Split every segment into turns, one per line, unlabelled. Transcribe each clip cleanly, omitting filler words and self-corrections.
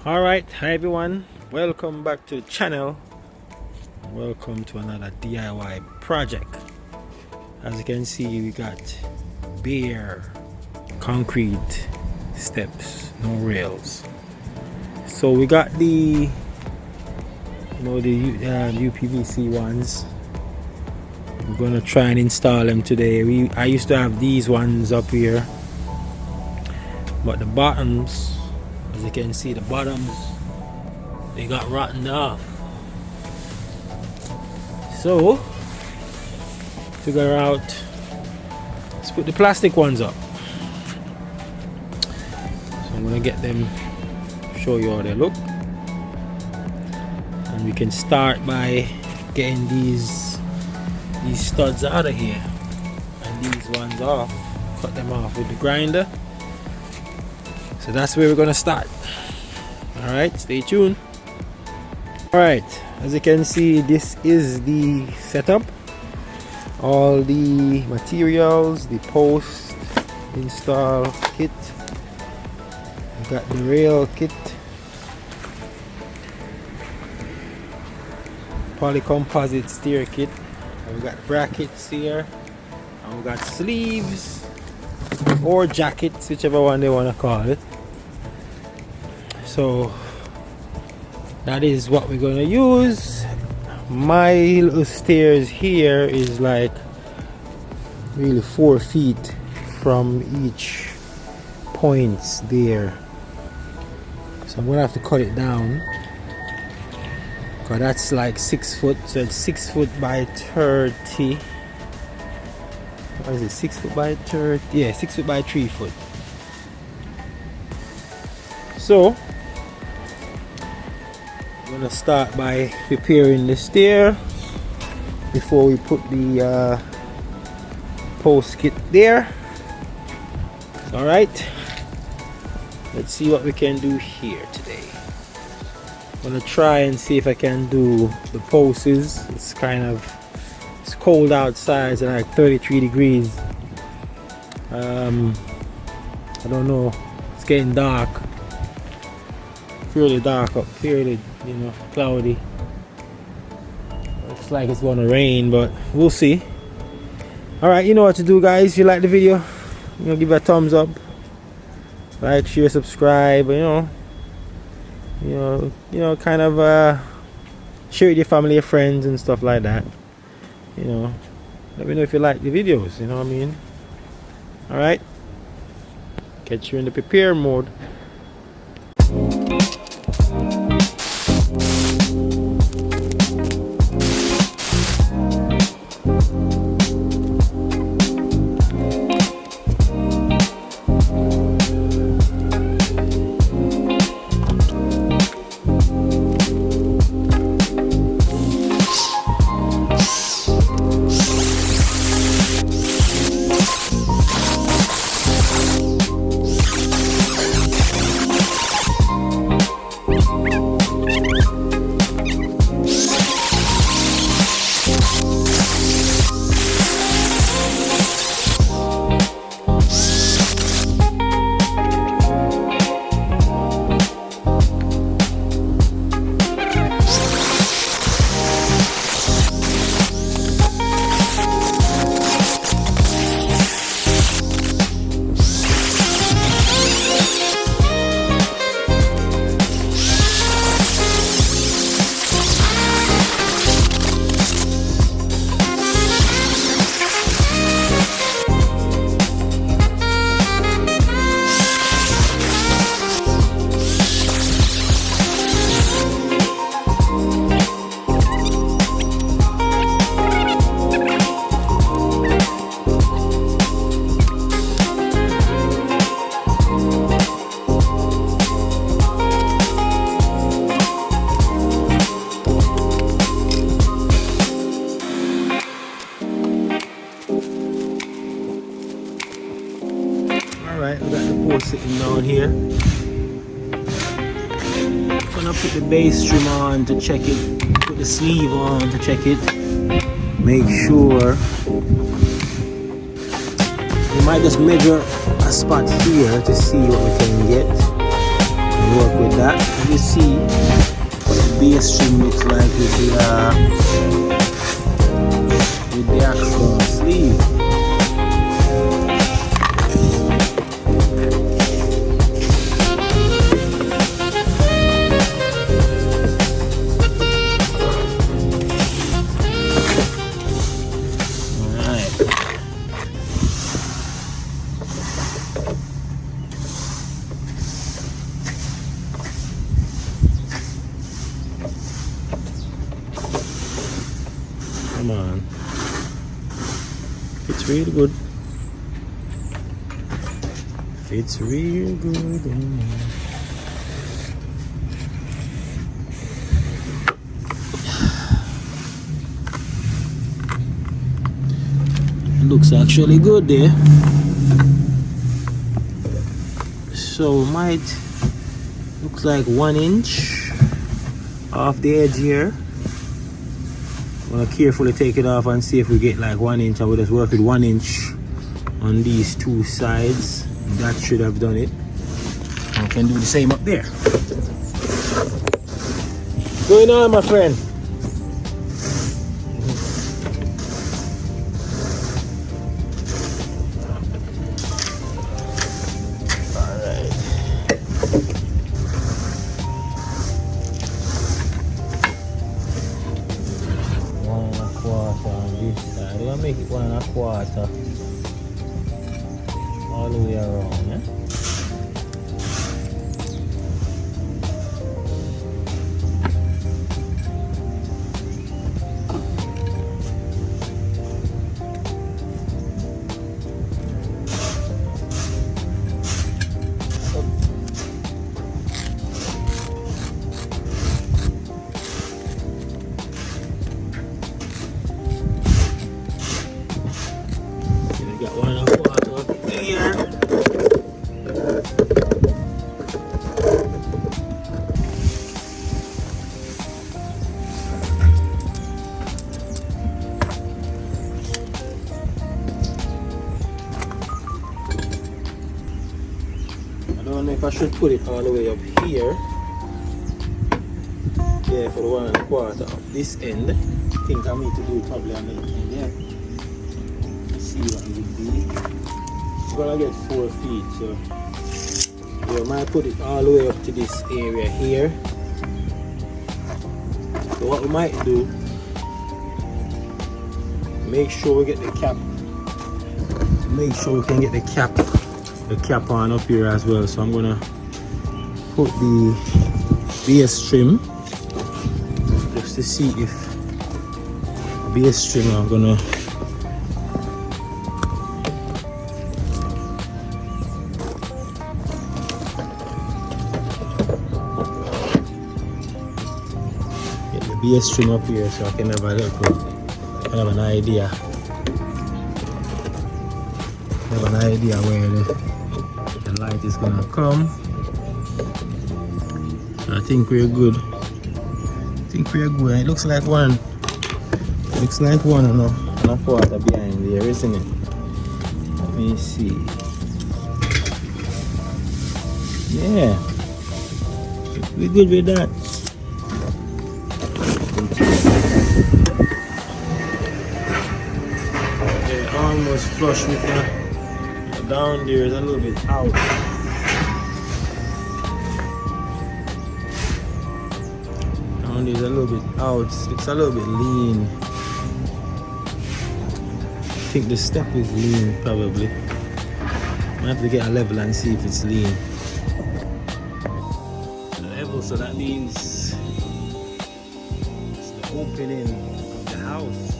Alright, hi everyone, welcome back to the channel. Welcome to another DIY project. As you can see, we got bare concrete steps, no rails. So we got the UPVC ones. We're gonna try and install them today. I used to have these ones up here, but the bottoms, as you can see, the bottoms, they got rotten off. So figure out, let's put the plastic ones up. So I'm gonna get them, show you how they look, and we can start by getting these studs out of here and these ones off. Cut them off with the grinder. So that's where we're gonna start. Alright, stay tuned. Alright, as you can see, this is the setup. All the materials, the post install kit. We got the rail kit, polycomposite stair kit. And we got brackets here, and we got sleeves or jackets, whichever one they want to call it. So that is what we're going to use. My little stairs here is like really 4 feet from each points there, so I'm gonna have to cut it down because that's like 6 foot. So it's 6 foot by 30. What is it, 6 foot by 30? Yeah, 6 foot by 3 foot. So I'm gonna start by preparing the stair before we put the post kit there. All right, let's see what we can do here today. I'm gonna try and see if I can do the posts. It's cold outside. It's like 33 degrees. I don't know, it's getting dark, fairly dark up, fairly cloudy. Looks like it's gonna rain, but we'll see. All right, you know what to do, guys. If you like the video, give it a thumbs up, like, share, subscribe. Kind of share with your family, your friends, and stuff like that. Let me know if you like the videos. You know what I mean? All right, catch you in the prepare mode. Alright, we got the post sitting down here. Gonna put the base trim on to check it, put the sleeve on to check it, make sure. We might just measure a spot here to see what we can get. work with that. You see what the base trim looks like with the actual sleeve. Come on. Fits really good. Fits real good. Looks actually good there. So might looks like 1 inch off the edge here. I'm gonna carefully take it off and see if we get like 1 inch. I will just work with 1 inch on these two sides. That should have done it. I can do the same up there. What's going on, my friend? Make it 1 1/4 all the way around, yeah? Got 1 1/4 here. I don't know if I should put it all the way up here. Yeah, for the 1 1/4 up this end. I think I need to do it probably on the end, yeah. See what it would be. It's gonna get 4 feet, so yeah, I might put it all the way up to this area here. So what we might do, make sure we get the cap. Make sure we can get the cap on up here as well. So I'm gonna put the base trim just to see if base trim I'm gonna base trim up here so I can have a little kind of an idea. Have an idea where the light is gonna come. So I think we're good. It looks like 1 and a 1/4 behind there, isn't it? Let me see. Yeah. We're good with that. Almost flush with that. Down there is a little bit out. Down there is a little bit out. It's a little bit lean. I think the step is lean probably. I have to get a level and see if it's lean. Level, so that means it's the opening of the house.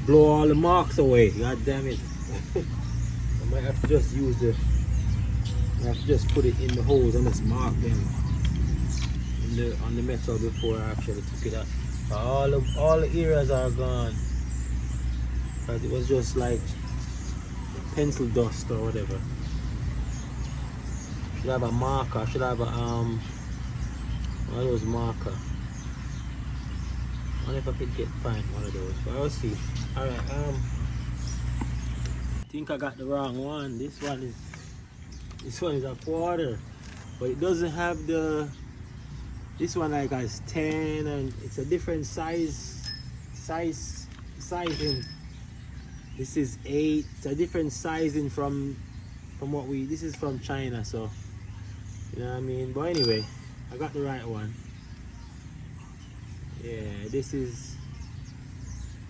Blow all the marks away, god damn it. I might have to just use I have to just put it in the holes and just mark them. on the metal before I actually took it out. All the areas are gone. Because it was just like pencil dust or whatever. Should have a marker. Should have a one of those marker. I wonder if I could find one of those, but I'll see. Alright, I think I got the wrong one. This one is a quarter, but it doesn't have the. This one like has 10, and it's a different sizing. This is 8. It's a different sizing from what we. This is from China, so you know what I mean. But anyway, I got the right one. Yeah, this is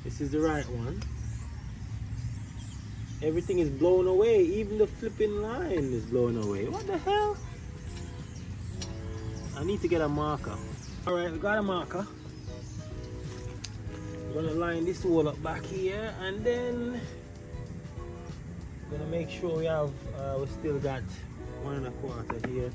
the right one. Everything is blown away. Even the flipping line is blown away. What the hell? I need to get a marker. Alright, we got a marker. We're gonna line this wall up back here, and then we're gonna make sure we have we still got 1 1/4 here.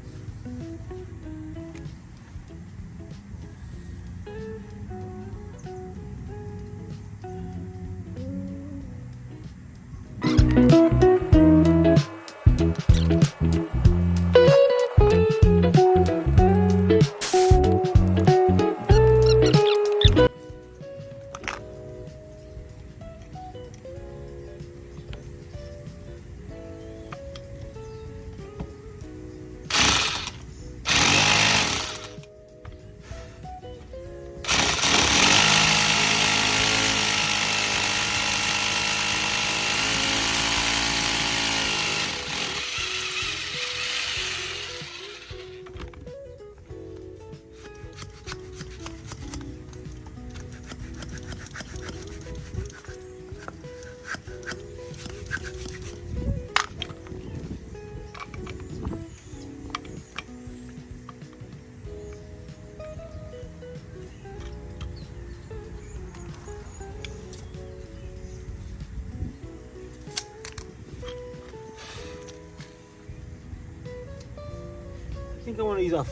I think I want to use a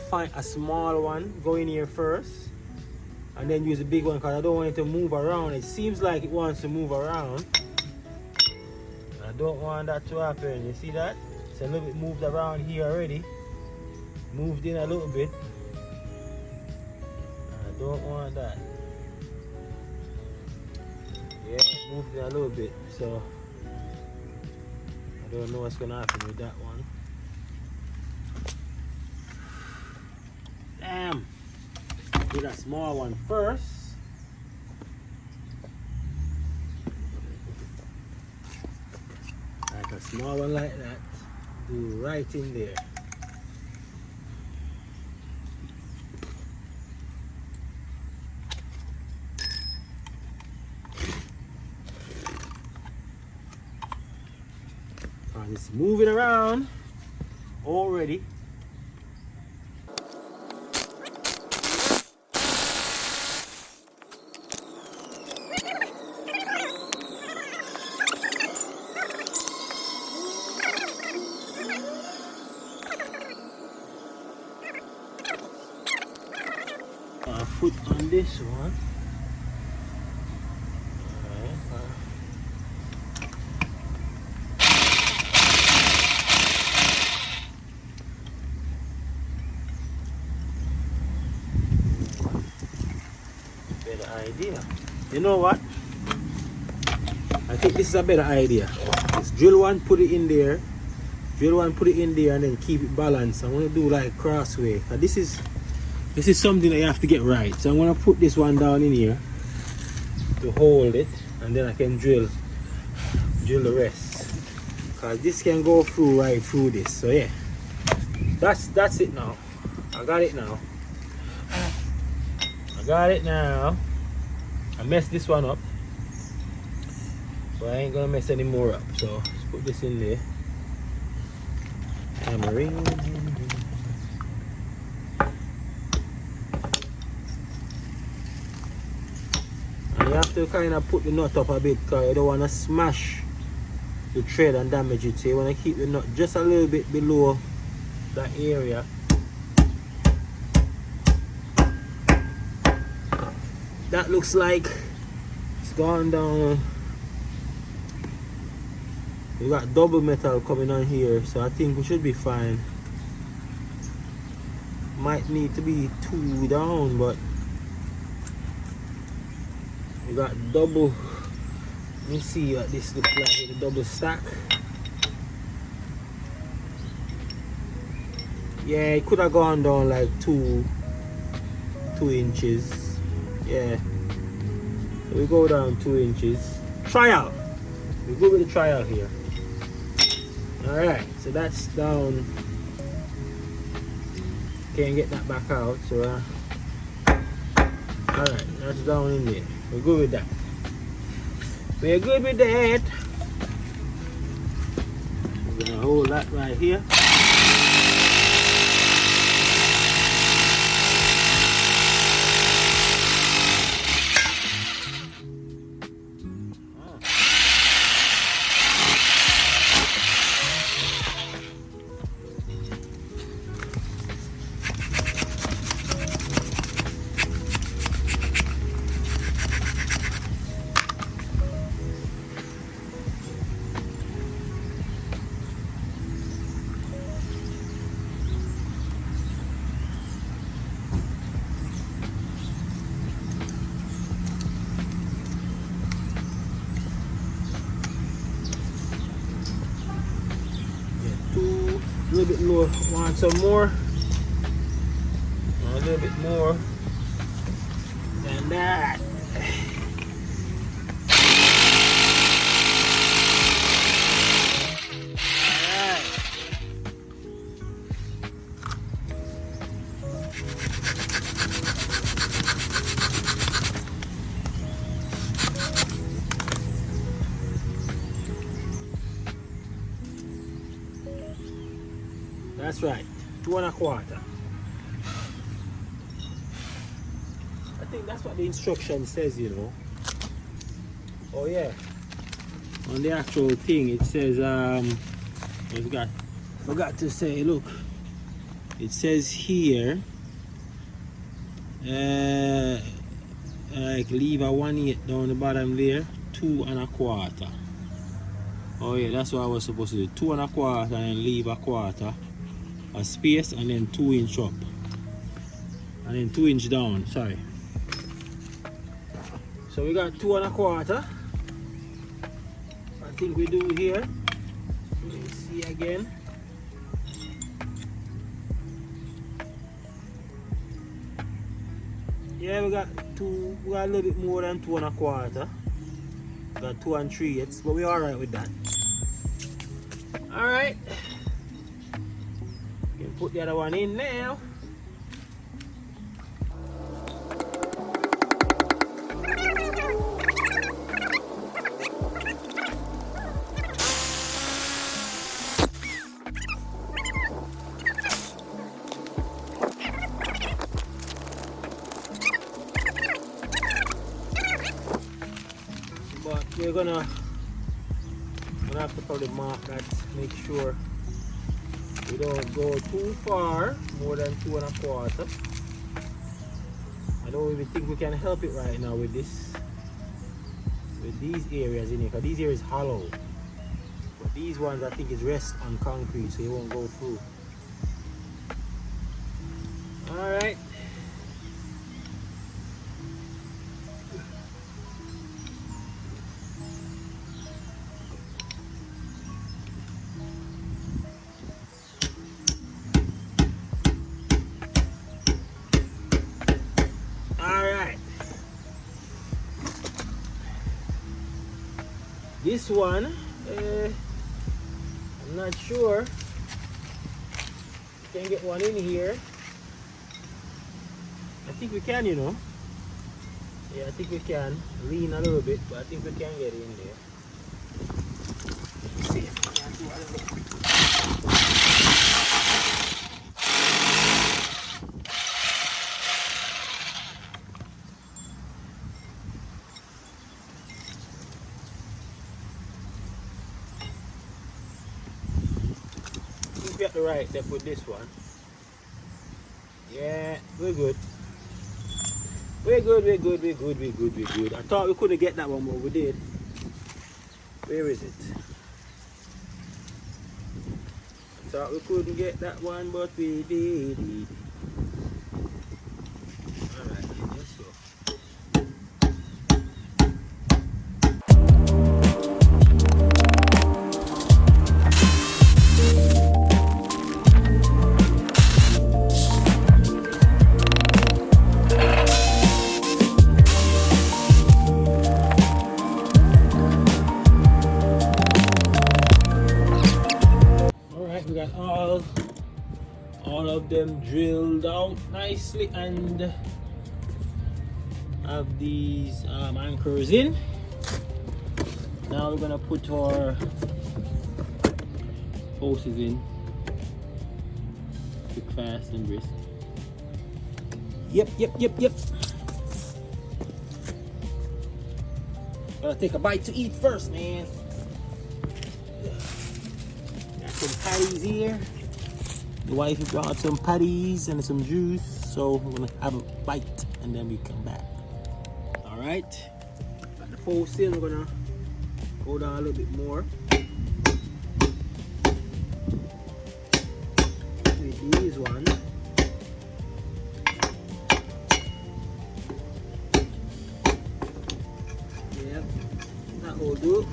small one, go in here first, and then use a big one because I don't want it to move around. It seems like it wants to move around. I don't want that to happen. You see that? It's a little bit moved around here already. Moved in a little bit. I don't want that. Yeah, moved in a little bit. So I don't know what's gonna happen with that one. Damn. Do that small one first. Like a small one like that. Do right in there. And it's moving around already. Foot on this one. Better idea. You know what? I think this is a better idea. Just drill one, put it in there. Drill one, put it in there, and then keep it balanced. I'm gonna do like crossway. This is something that you have to get right. So I'm going to put this one down in here to hold it, and then I can drill the rest, because this can go through right through this. So yeah, that's it now. I got it now. I messed this one up, but I ain't gonna mess any more up. So let's put this in there. Hammering. You have to kind of put the nut up a bit because you don't want to smash the thread and damage it. So you want to keep the nut just a little bit below that area. that looks like it's gone down. We got double metal coming on here, so I think we should be fine. Might need to be 2 down, but we got double. Let me see what this looks like with the double stack. Yeah, it could have gone down like 2 inches. Yeah, so we go down 2 inches. Trial. We go with the trial here. Alright, so that's down. Can't get that back out, so alright, that's down in there. We're good with that. We're good with that. We're gonna hold that right here. A little bit lower. Want some more? A little bit more than that. Alright. That's right, 2 1/4. I think that's what the instruction says, you know. Oh yeah, on the actual thing it says I forgot to say, look, it says here like leave a 1/8 down the bottom there, 2 1/4. Oh yeah, that's what I was supposed to do, 2 1/4 and leave a quarter. A space and then 2 inch up and then 2 inch down, sorry. So we got 2 1/4. I think we do here. Let me see again. Yeah, we got a little bit more than 2 1/4. We got 2 3/8, but we're alright with that. Alright. Put the other one in now. But we're gonna have to probably mark that, make sure we don't go too far, more than 2 1/4. I don't even think we can help it right now with this, with these areas in here, because these areas hollow. But these ones I think is rest on concrete, so it won't go through. Alright. This one, I'm not sure. Can get one in here. I think we can, you know. Yeah, I think we can. Lean a little bit, but I think we can get in there. Let's see if we can do a little. We have to right there with this one. Yeah, we're good. We're good, we're good, we're good, we're good, we're good. I thought we couldn't get that one, but we did. Where is it? I thought we couldn't get that one, but we did. Alright, let's go. We got all of them drilled out nicely and have these anchors in. Now we're gonna put our hoses in quick, fast and brisk. Yep. Gotta take a bite to eat first, man. Some patties here. The wife brought some patties and some juice, so we're gonna have a bite and then we come back. All right, got the post in. We're gonna go down a little bit more with these ones. Yep, that will do.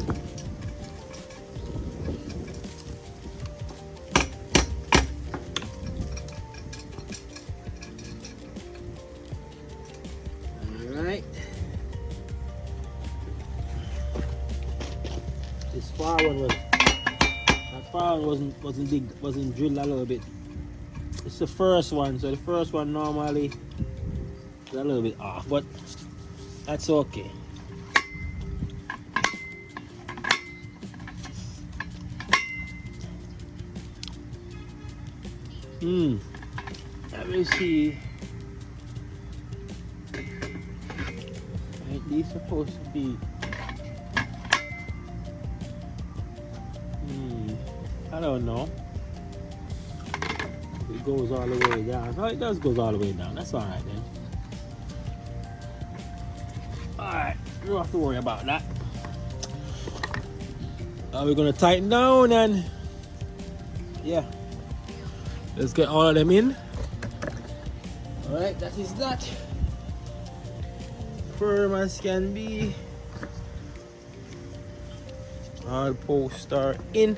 This far one wasn't big, wasn't drilled a little bit. It's the first one, so the first one normally is a little bit off, but that's okay. Let me see. Right, these supposed to be. I don't know. It goes all the way down. Oh, it does go all the way down. That's alright then. Alright, we don't have to worry about that. Now we're gonna tighten down and yeah. Let's get all of them in. Alright, that is that. Firm as can be. All posts are in.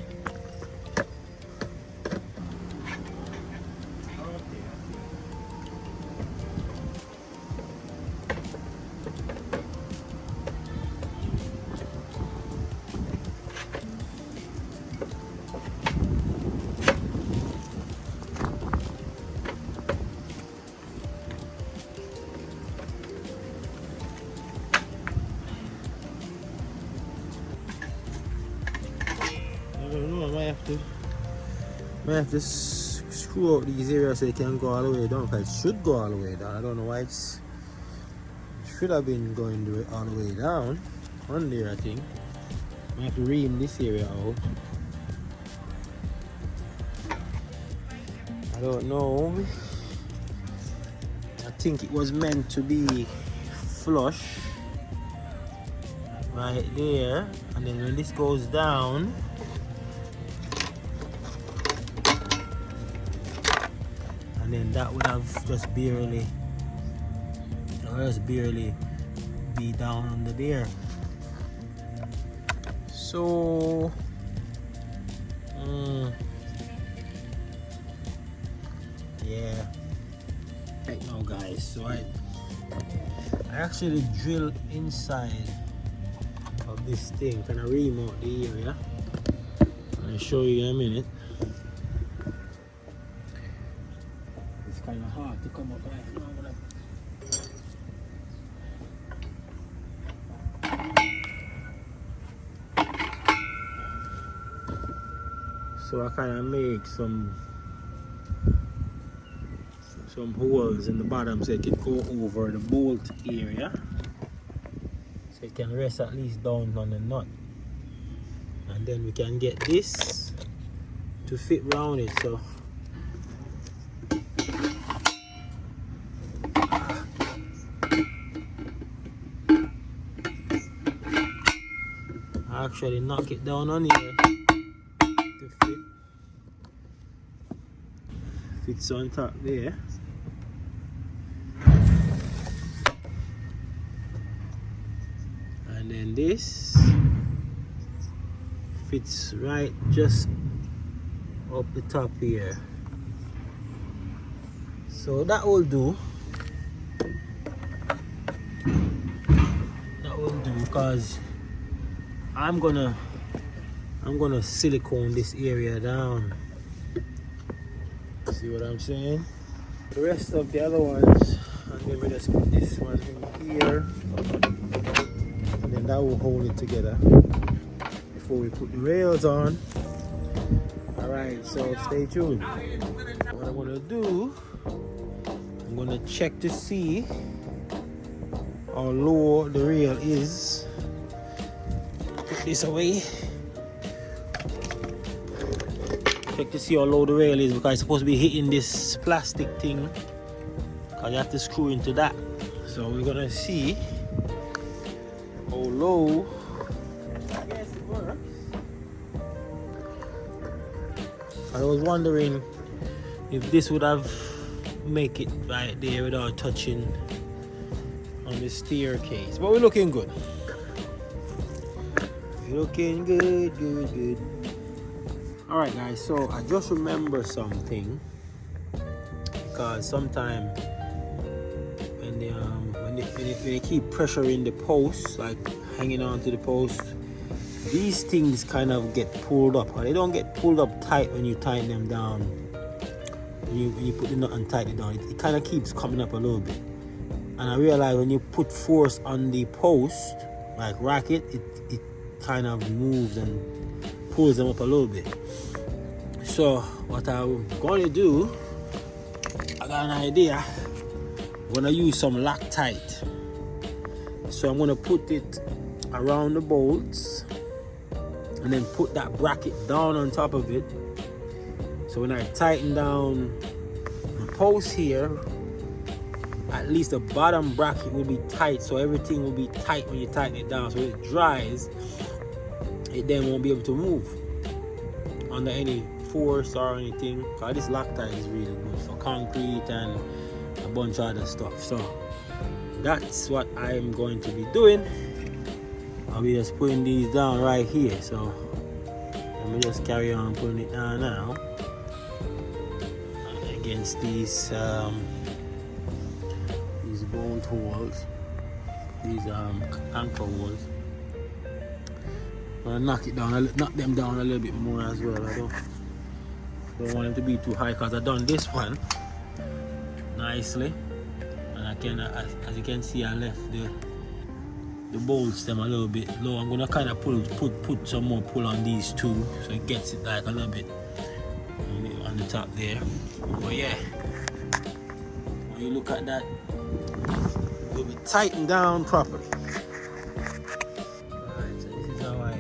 I have to screw out these areas so it can go all the way down. It should go all the way down. I don't know why it should have been going all the way down. On there, I think. I have to ream this area out. I don't know. I think it was meant to be flush right there, and then when this goes down, and then that would have just barely be down under there. So yeah, right now guys, so I actually drill inside of this thing, kind of ream out the area. I'll show you in a minute. It's kind of hard to come up right now. So I kind of make some holes in the bottom so it can go over the bolt area, so it can rest at least down on the nut, and then we can get this to fit around it. So actually knock it down on here to fit. Fits on top there. And then this fits right just up the top here. So that will do. That will do, because I'm gonna silicone this area down. See what I'm saying? The rest of the other ones, I'm gonna just put this one in here, and then that will hold it together before we put the rails on. Alright, so stay tuned. What I'm gonna do, I'm gonna check to see how low the rail is. Put this away. Check to see how low the rail is, because it's supposed to be hitting this plastic thing, because you have to screw into that. So we're gonna see how low. I guess it works. I was wondering if this would have make it right there without touching on the staircase, but we're looking good. We're looking good, good, good. All right, guys. So I just remember something, because sometimes when they keep pressuring the posts, like hanging on to the post, these things kind of get pulled up. Or they don't get pulled up tight when you tighten them down. When you put the nut and tighten it down, it kind of keeps coming up a little bit. And I realize when you put force on the post, like racket, it kind of moves and pulls them up a little bit. So what I'm going to do, I got an idea. I'm going to use some Loctite. So I'm going to put it around the bolts and then put that bracket down on top of it. So when I tighten down the post here, at least the bottom bracket will be tight, so everything will be tight when you tighten it down. So when it dries, it then won't be able to move under any force or anything. Because this Loctite is really good for concrete and a bunch of other stuff. So that's what I'm going to be doing. I'll be just putting these down right here. So let me just carry on putting it down now against these bolt holes, these anchor holes. I'm gonna knock them down a little bit more as well. I don't want them to be too high, because I've done this one nicely, and I can, as you can see, I left the bolts them a little bit low. I'm gonna kind of put some more pull on these two, so it gets it like a little bit on the top there. But yeah, when you look at that, it will be tightened down properly. Alright, so this is how I'm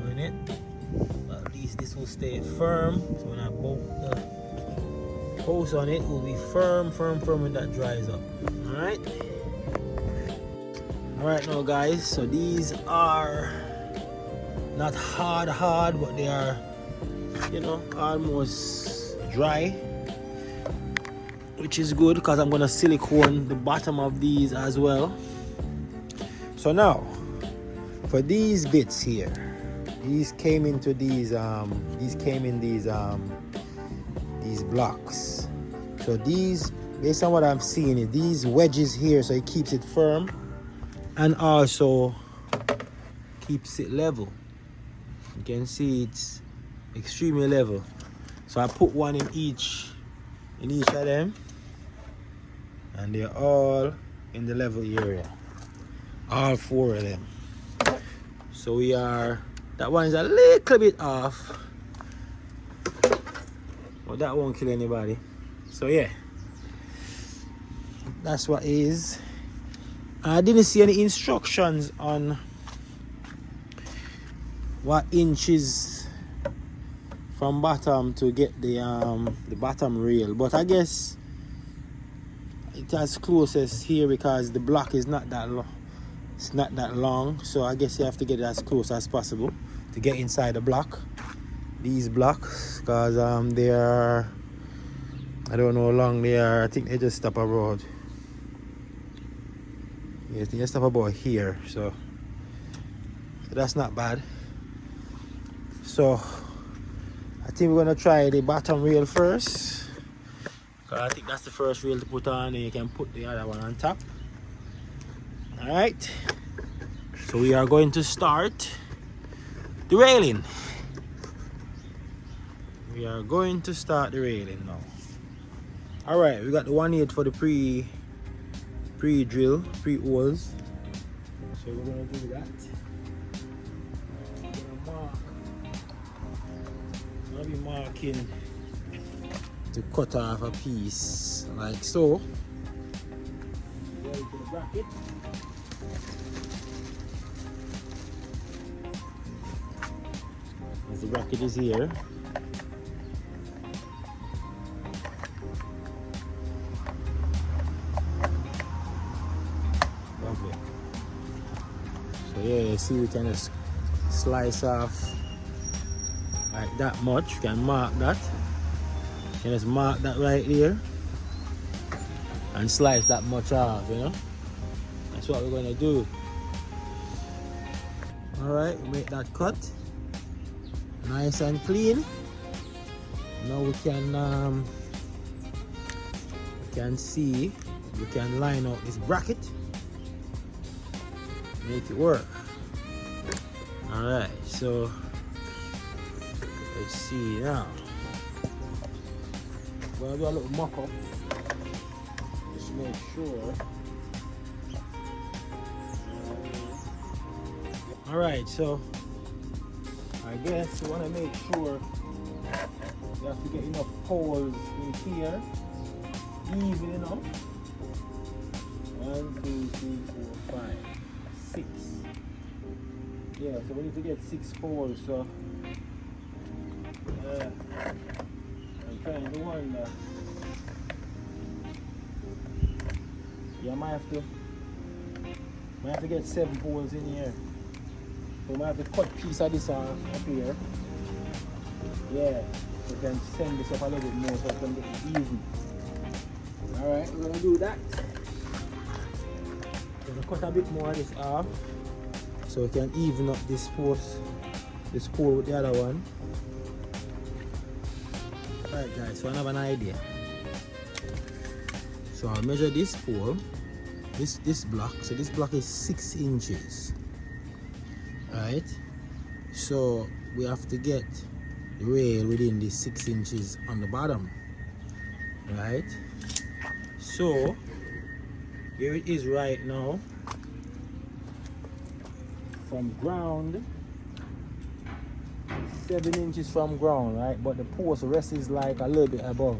doing it. But at least this will stay firm. So when I bolt the post on it, will be firm when that dries up. Alright. Alright now guys, so these are not hard, but they are, almost dry, which is good, because I'm gonna silicone the bottom of these as well. So now for these bits here, these came into these blocks. So these, based on what I'm seeing, is these wedges here, so it keeps it firm and also keeps it level. You can see it's extremely level. So I put one in each of them, and they're all in the level area, all four of them. So that one is a little bit off, but that won't kill anybody. So yeah, that's what it is. I didn't see any instructions on what inches from bottom to get the bottom rail, but I guess it's as close as here, because the block is not that It's not that long, so I guess you have to get it as close as possible to get inside the block. These blocks, because they are, I don't know how long they are. I think they just stop abroad. Yeah, I think they stop about here, so that's not bad. So I think we're gonna try the bottom rail first, because I think that's the first rail to put on, and you can put the other one on top. All right, so we are going to start the railing. We are going to start the railing now. All right, we got the 1/8 for the pre-drill, pre-holes. So we're gonna do that. I'll be marking to cut off a piece like so. Ready for the bracket. As the bracket is here. Lovely. So yeah, you see we can just slice off like that much. You can mark that. You can just mark that right here and slice that much off, you know. That's what we're gonna do. Alright, make that cut nice and clean. Now we can see, we can line out this bracket, make it work. Alright, so let's see now. We're gonna do a little mock up just to make sure. Alright, so I guess we want to make sure you have to get enough holes in here, even enough. 1, 2, 3, 4, 5, 6. Yeah, so we need to get 6 holes. So I'm trying to wonder. Yeah, I might have to get 7 holes in here. So we might have to cut a piece of this off up here. Yeah, so we can send this up a little bit more so it can get it even. Alright, we're gonna do that. We're gonna cut a bit more of this off so we can even up this pole with the other one. Alright guys, so I have an idea. So I'll measure this pole, this block. So this block is 6 inches. Right? So we have to get the rail within the 6 inches on the bottom. Right? So here it is right now. From ground, 7 inches from ground, right? But the post rest is like a little bit above.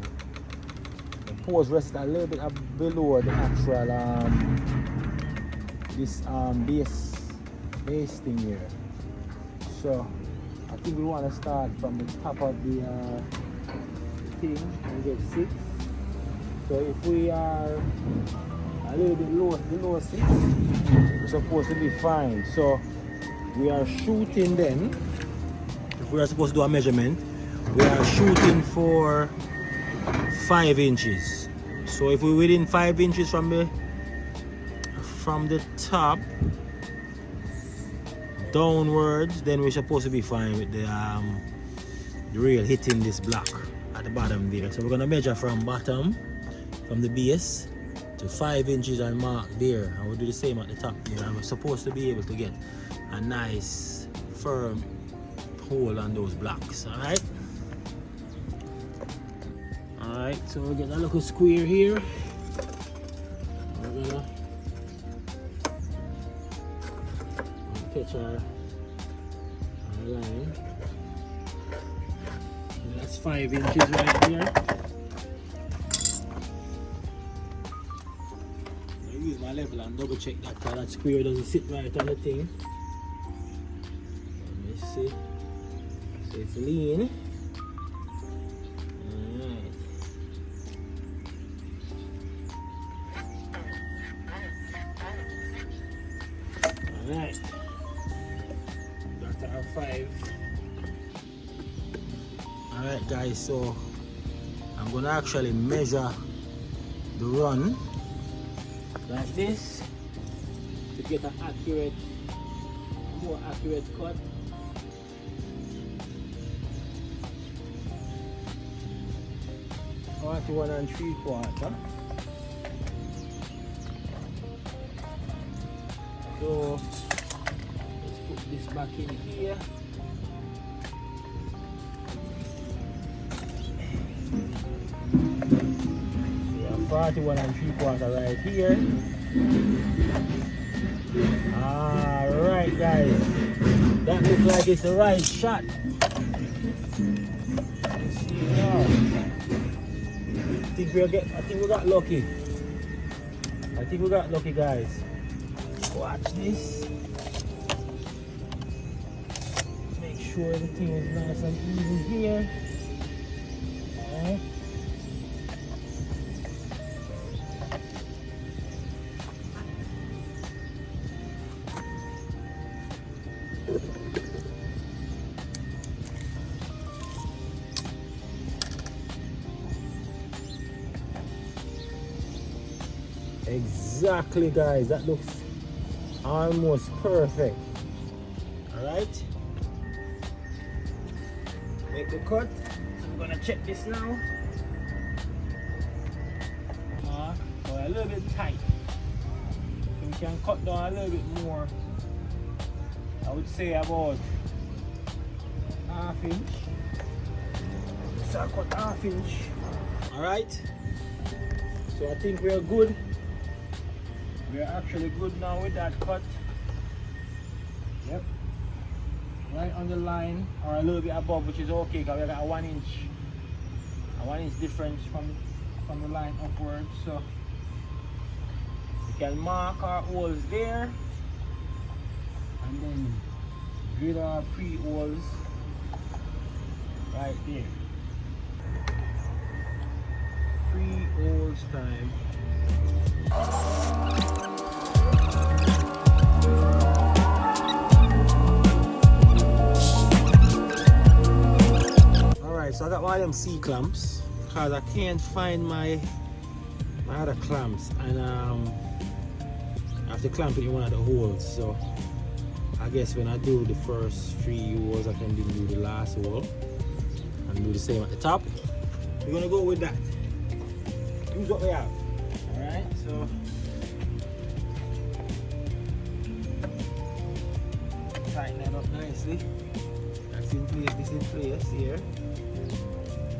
The post rests a little bit below the actual base thing here. So I think we want to start from the top of the thing and get 6. So if we are a little bit low, below 6, we're supposed to be fine. So we are shooting then. If we are supposed to do a measurement, we are shooting for 5 inches. So if we're within 5 inches from the top downwards, then we're supposed to be fine with the rail hitting this block at the bottom there. So we're gonna measure from bottom, from the base to 5 inches and mark there, and we'll do the same at the top there, and we're supposed to be able to get a nice firm hole on those blocks. Alright, so we'll get a little square here. We're gonna pitch our line. And that's 5 inches right here. I use my level and double check that square doesn't sit right on the thing. Let me see. So it's lean. Alright, that's our 5. Alright guys, so I'm gonna actually measure the run like this to get an accurate, more accurate cut. About 1 3/4. So let's put this back in here. We have 41 3/4 right here. Alright guys, that looks like it's the right shot. Let's see now. I think we got lucky. I think we got lucky guys. Watch this. Make sure everything is nice and even here. Alright. Exactly guys, that looks almost perfect. Alright, make the cut. So I'm gonna check this now. So a little bit tight, so we can cut down a little bit more. I would say about 1/2 inch. So I cut 1/2 inch. Alright, so I think we're good. We're actually good now with that cut. Yep. Right on the line, or a little bit above, which is okay because we got a 1 inch difference from the line upwards. So we can mark our holes there and then drill our pre-holes right there. Pre-holes time. Alright, so I got one of them C clamps because I can't find my other clamps, and I have to clamp it in one of the holes. So I guess when I do the first 3 holes, I can do the last hole and do the same at the top. We're gonna go with that. Use what we have. Alright, so tighten that up nicely. That's in place, this in place here.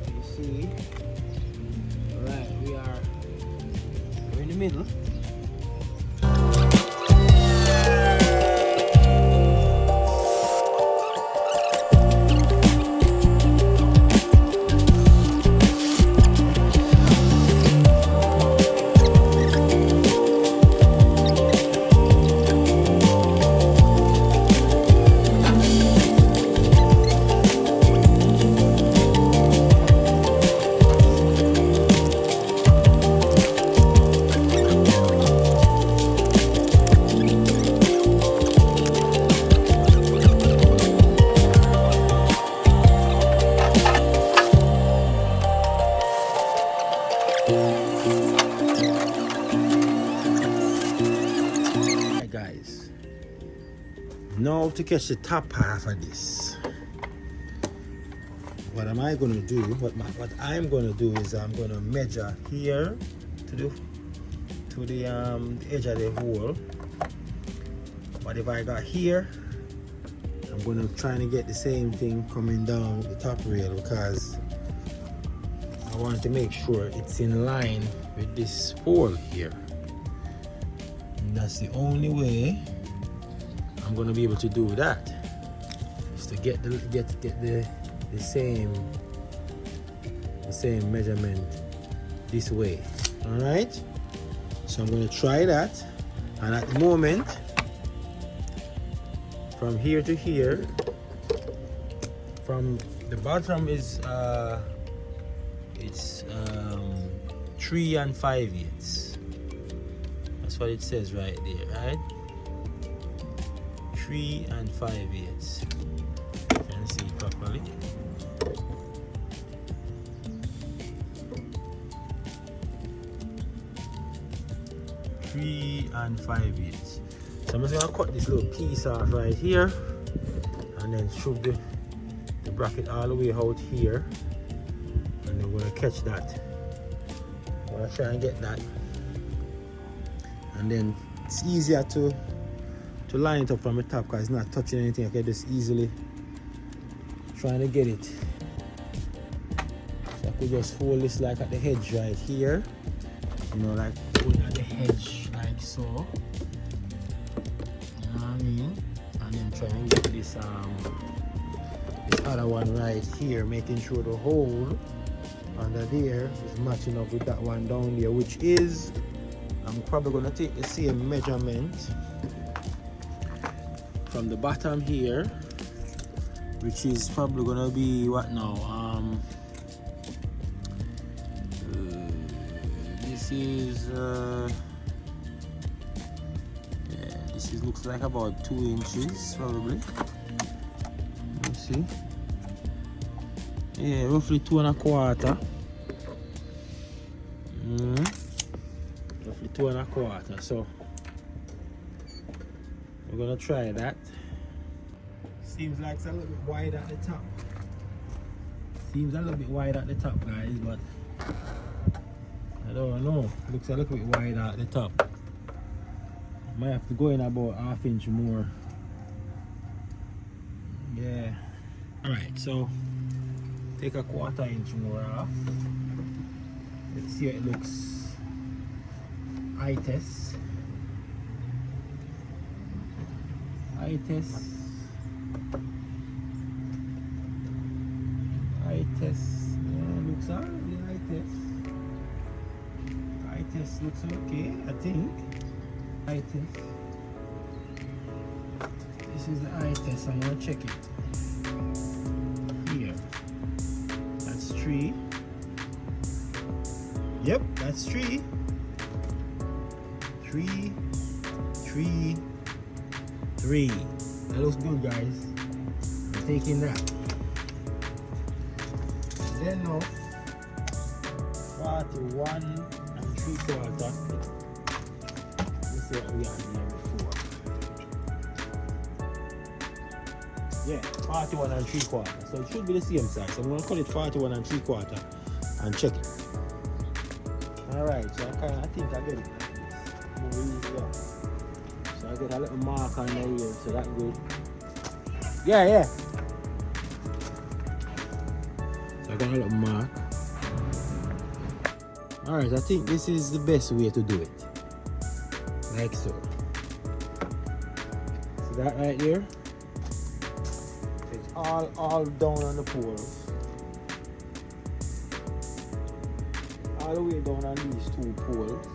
You see. Alright, we're in the middle. Guys, now to catch the top half of this, what am I going to do? What I'm going to do is I'm going to measure here to the edge of the hole. But if I got here, I'm going to try and get the same thing coming down the top rail, because I want to make sure it's in line with this hole here. And that's the only way I'm going to be able to do that, is to get the same measurement this way. All right, so I'm going to try that, and at the moment, from here to here, from the bottom is it's 3 5/8. That's what it says right there, right? 3 and 5/8. You can see properly. Three and 5/8. So I'm just gonna cut this little piece off right here and then shove the bracket all the way out here, and then we're gonna catch that. I'm gonna try and get that, and then it's easier to line it up from the top because it's not touching anything. I can just easily trying to get it. So I could just hold this like at the edge right here, you know, like hold at the edge like so. You know what I mean? And then try and get this other one right here, making sure the hole under there is matching up with that one down there, which is, I'm probably gonna take the same measurement from the bottom here, which is probably gonna be what now? This is yeah, this is looks like about 2 inches probably. Let's see. Yeah, roughly 2 1/4. Roughly 2 1/4. So we're gonna try that. Seems like it's a little bit wide at the top. Seems a little bit wide at the top, guys, but I don't know. Looks a little bit wide at the top. Might have to go in about 1/2 inch more. Yeah. Alright, so take a 1/4 inch more off. Let's see how it looks. Eye test. Eye test. Eye test. Yeah, looks alright. The eye test. Eye test looks okay, I think. Eye test. This is the eye test. I'm gonna check it. Here. That's 3. Yep, that's 3. 3, 3, 3. That looks good, guys. I'm taking that. Then now, 41 3/4. Let's see what we had here before. Yeah, 41 3/4. So it should be the same size. So I'm gonna call it 41 3/4 and check it. Alright, so I think I get it. More easier. So I get a little mark on there here, so that's good. Yeah. So I got a little mark. Alright, I think this is the best way to do it. Like so. See that right there? It's all down on the poles. All the way down on these 2 poles.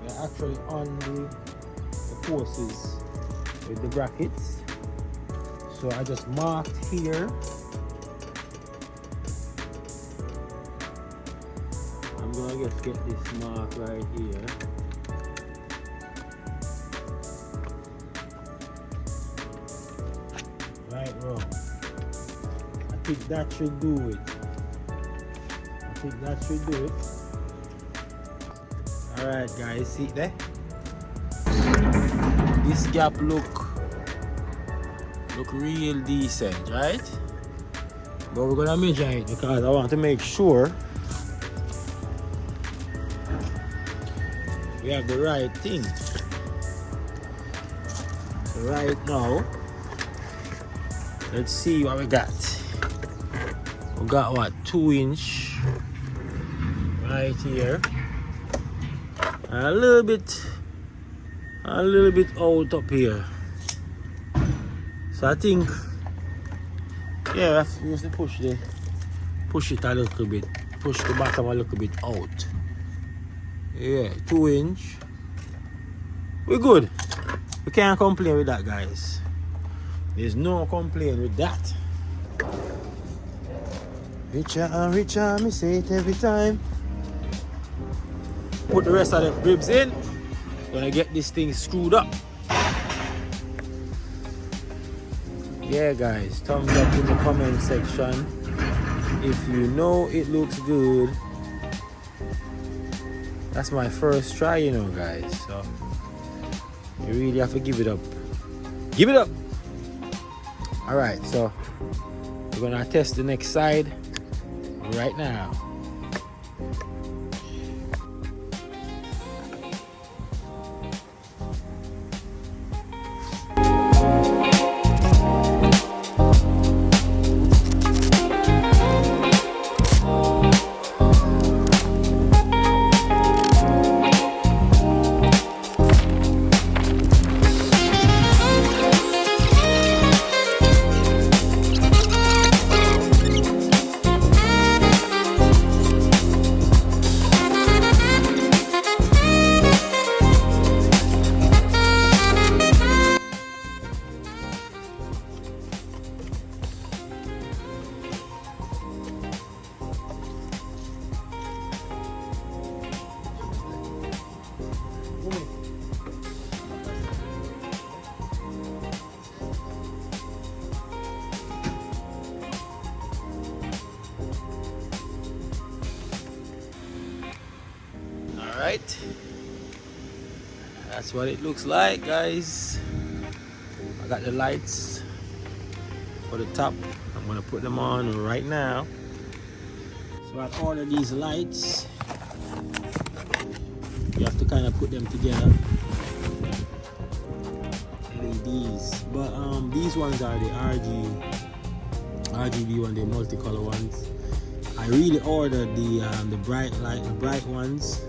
We're actually on the posts with the brackets. So I just marked here. I'm gonna just get this mark right here. Right wrong. I think that should do it. Alright guys, see there? This gap look real decent, right? But we're gonna measure it because I want to make sure we have the right thing. So right now, let's see what we got. We got what, 2 inch right here. And a little bit out up here. So I think, yeah, we have to push it a little bit, push the bottom a little bit out. Yeah, 2 inch. We're good. We can't complain with that, guys. There's no complaint with that. Richer and richer, me say it every time. Put the rest of the ribs in. Gonna get this thing screwed up. Yeah guys, thumbs up in the comment section if you know it looks good. That's my first try, you know guys, so you really have to give it up. Give it up! Alright, so we're gonna test the next side right now. Alright, that's what it looks like guys. I got the lights for the top. I'm gonna put them on right now. So I ordered these lights. You have to kind of put them together. LEDs, but these ones are the RGB one, the multicolor ones. I really ordered the bright ones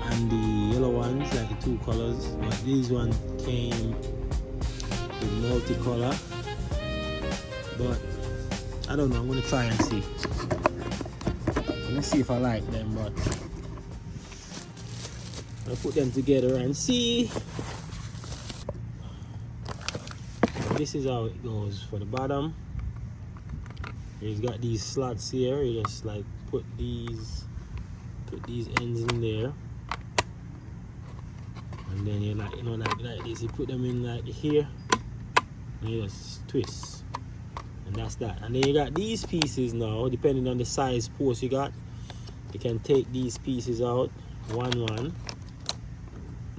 and the yellow ones, like the two colors, but these ones came with multicolor. But I don't know, I'm gonna try and see. Let's see if I like them, but I'll put them together and see. This is how it goes for the bottom. He's got these slots here. You just like put these ends in there, and then you like, you know, like this. You put them in like here, and you just twist, and that's that. And then you got these pieces now. Depending on the size post you got, you can take these pieces out one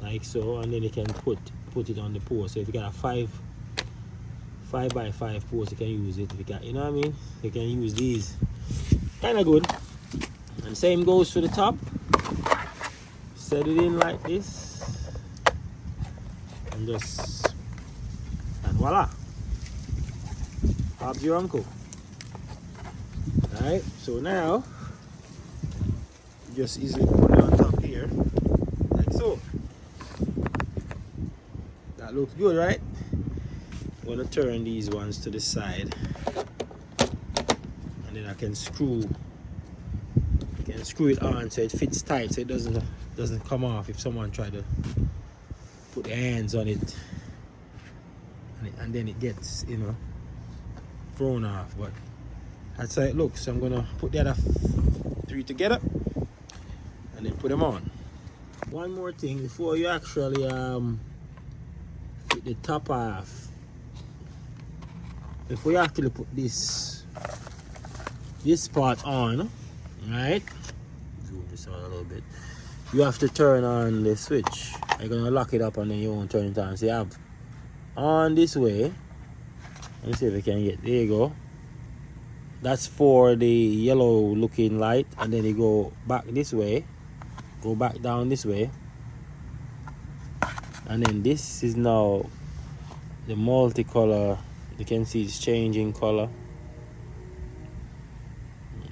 like so, and then you can put it on the post. So if you got a 5 by 5 post, you can use it. If you got, you know what I mean, you can use these. Kind of good. And same goes for the top. Set it in like this, and voila, Bob's your uncle. Alright, so now just easily put it on top here like so. That looks good, right? I'm gonna turn these ones to the side, and then I can screw it on so it fits tight, so it doesn't come off if someone try to put their hands on it, and then it gets, you know, thrown off. But that's how it looks. So I'm gonna put the other 3 together and then put them on. One more thing before you actually put the top off. Before you actually put this part on, right? Zoom this out a little bit. You have to turn on the switch. You're gonna lock it up and then you won't turn it on. So you have on this way. Let me see if I can get. There you go. That's for the yellow looking light, and then you go back this way. Go back down this way. And then this is now the multicolor. You can see it's changing color.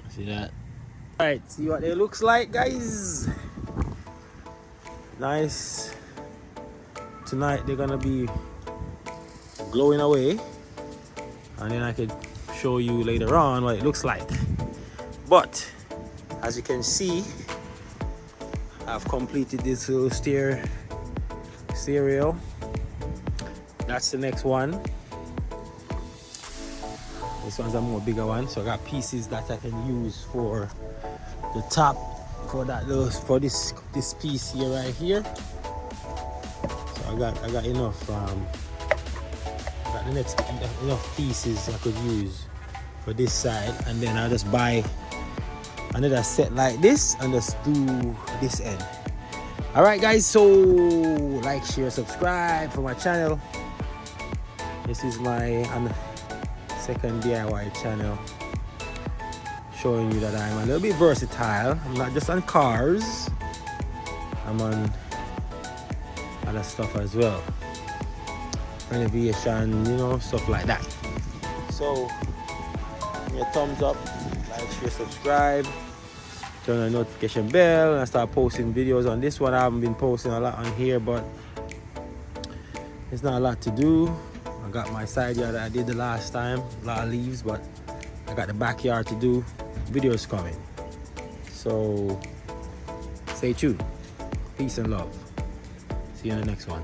See that? Alright, see what it looks like, guys. Nice. Tonight they're gonna be glowing away, and then I could show you later on what it looks like. But as you can see, I've completed this little stereo. That's the next one. This one's a more bigger one, so I got pieces that I can use for the top, for that, for this piece here, right here. I got enough. Got the next enough pieces I could use for this side, and then I'll just buy another set like this and just do this end. Alright guys, so like, share, subscribe for my channel. This is my second DIY channel, showing you that I'm a little bit versatile. I'm not just on cars, I'm on other stuff as well, renovation, you know, stuff like that. So give me a thumbs up, like, share, subscribe, turn on the notification bell, and I start posting videos on this one. I haven't been posting a lot on here, but it's not a lot to do. I got my side yard that I did the last time, a lot of leaves, but I got the backyard to do. Videos coming, so stay tuned. Peace and love. See you in the next one.